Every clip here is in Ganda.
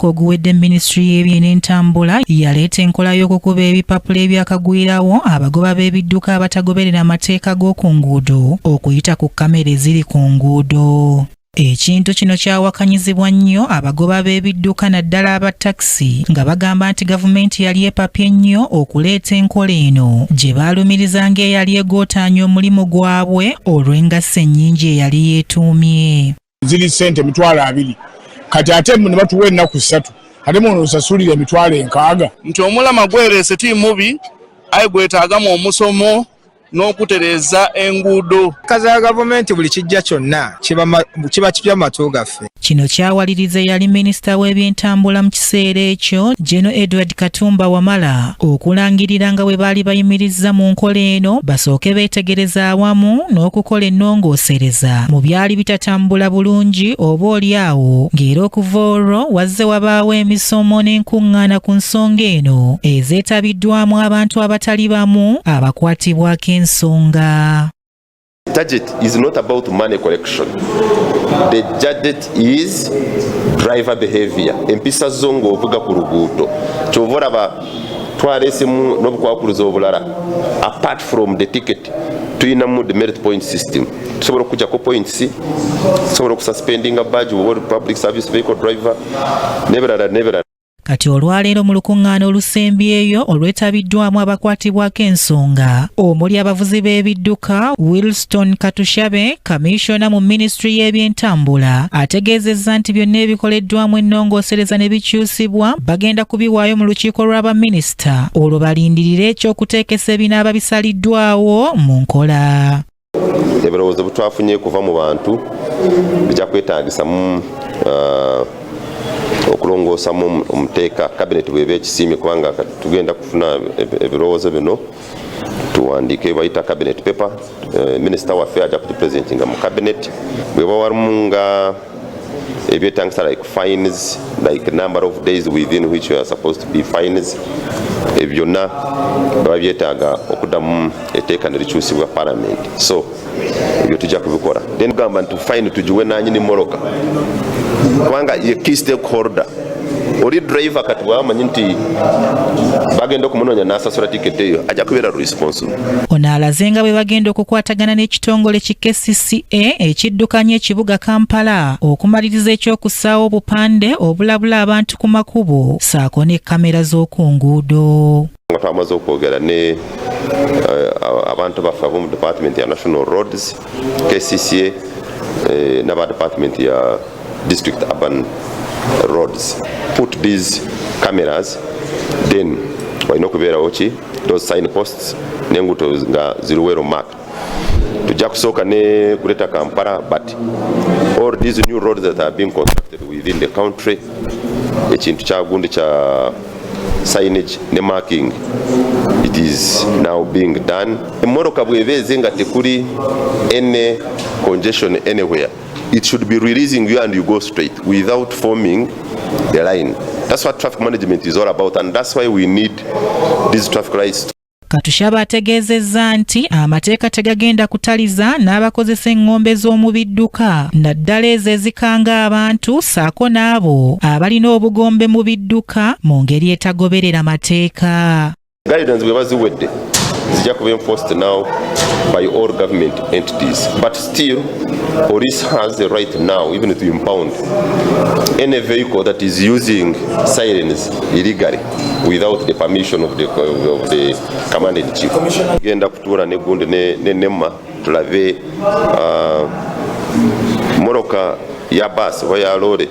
omwaka oguwedde Ministry y'Ebyentambula yaleeta enkola y'okukuba ebipapula ebyakagwiirawo abagoba b'ebidduka abatagoberera amateeka g'oku nguudo okuyita ku kamera eziri ku nguudo. Ekintu kino kyawakanyizibwa nnyo abagoba b'ebidduka naddala aba taxi nga bagamba nti gavumenti yali epapye nnyo okuleeta enkola eno gye baalumirizanga eyali egootaanya omulimu gwabwe olw'engasse ennyingi eyali yeetuumye. Ziri ssente emitwalo 2 kati ate ne batuwa ennaku 3 ate muno osasulira emitwalo 6. Nti omulama gwereese ti mubi aye gwetaagamu omusomo n'okutereeza enguudo. Kaza ya gavumenti buli kijja kyonna kiba kipya matu gaffe. Kino kyawaliriza yali minisita w'ebyentambula mu kiseera ekyo Gen. Edward Katumba Wamala okulangirira nga bwe baali bayimirizza mu nkola eno basooke beetegereza awamu n'okukola ennongoosereza mu byali bitatambula bulungi oba oliawo ng'era okuva olwo wazze wabaawo emisomo n'enkuŋŋaana ku nsonga eno ezeetabiddwamu abantu abatali bamu abakwatibwako ensonga. Budget is not about money collection. The budget is driver behavior. Empisa zongo ovuga ku luguudo. Kyova olaba twalesimu n'obukwakuluza obulala. Apart from the ticket, tuyinamu the merit point system. Tusobola okujjako points, tusobola okususpendinga badge wa public service vehicle driver, nebirala. Kati olwaleero mu lukuŋŋaana olusembyeyo olwetabiddwamu abakwatibwako ensonga omuli abavuzi b'ebidduka, Wilston Katushabe, Kamiishona mu Ministry y'Ebyentambula, ategeezezza nti byonna ebikoleddwamu ennongoosereza ne bikyusibwa bagenda kubiwaayo mu lukiiko lw'abaminisita olwo balindirire ekyokuteekesa ebinaaba bisaliddwawo mu nkola. Ebirowoozo butwafunye kuva mu bantu bijja kwetaagisamu okulongoosamu omuteeka cabinet bw'eba ekisiimye kubanga tugenda kufuna ebirowoozo bino tuwandiike bayita cabinet paper. Minisita waffe ajja kutupresentinga mu cabinet bweba walimu nga ebyetangisa like fines, like number of days within which you are supposed to be fines. Byonna baba byetaaga okuddamu etteeka ne likyusibwa parliament, so ebyo tujja kubikola. Then gamba nti fine tugiwe nanyini moroka kubanga ye key stakeholder oli driver kati bwamanyi nti bagenda okumunoonya n'asasula tiketi eyo ajja kubeera responsible. Ono alaze nga bwe bagenda okukwatagana n'ekitongole ki KCCA ekiddukanya ekibuga Kampala okumaliriza ekyokussaawo obupande obulabula abantu ku makubo saako ne kamera z'oku nguudo. Nga twamaze okwogera ne abantu baffe ab'omu department ya National Roads, KCCA n'aba department ya District Urban Roads put these cameras, then walina okubeerawo ki those signposts n'enguudo nga ziriwero mark. Tujja kusooka ne kuleta Kampala, but all these new roads that are being constructed within the country, ekintu kya gundi kya signage ne marking, it is now being done. Moroka bwebeze nga tekuli any congestion anywhere, it should be releasing you and you go straight without forming the line. That's what traffic management is all about, and that's why we need these traffic lights. Katushabe ategeezezza nti amateeka tegagenda kutaliza n'abakozesa eŋŋombe z'omu bidduka naddala ezo ezikanga abantu saako n'abo abalina obugombe mu bidduka mu ngeri etagoberera mateeka. Guidance bwe baziwedde zijja kuba enforced now by all government entities, but still police has the right now even to impound any vehicle that is using sirens illegally without the permission of the commanding chief. Genda kutuula ne gundi ne nemma tulabe moroka ya bus oba ya lore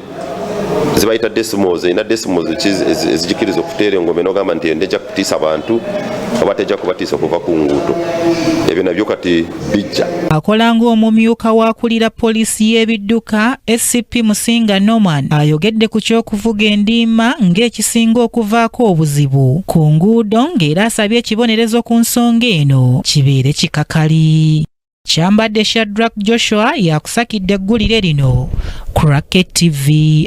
zibayita decimals, ina decimals ezijikiriza okuteera engombe n'ogamba nti endejja kutiisa abantu oba tejja kubatiisa okuva ku nguudo. Ebyo nabyo kati bijja. Akola ng'omumyuka w'akulira poliisi y'ebidduka SCP Musinga Norman ayogedde ku ky'okuvuga endiima ng'ekisinga okuvaako obuzibu ku nguudo ng'era asabye ekibonerezo ku nsonga eno kibeere kikakali. Kyambadde Shadrack Joshua yakusakidde eggulire lino Cracket TV.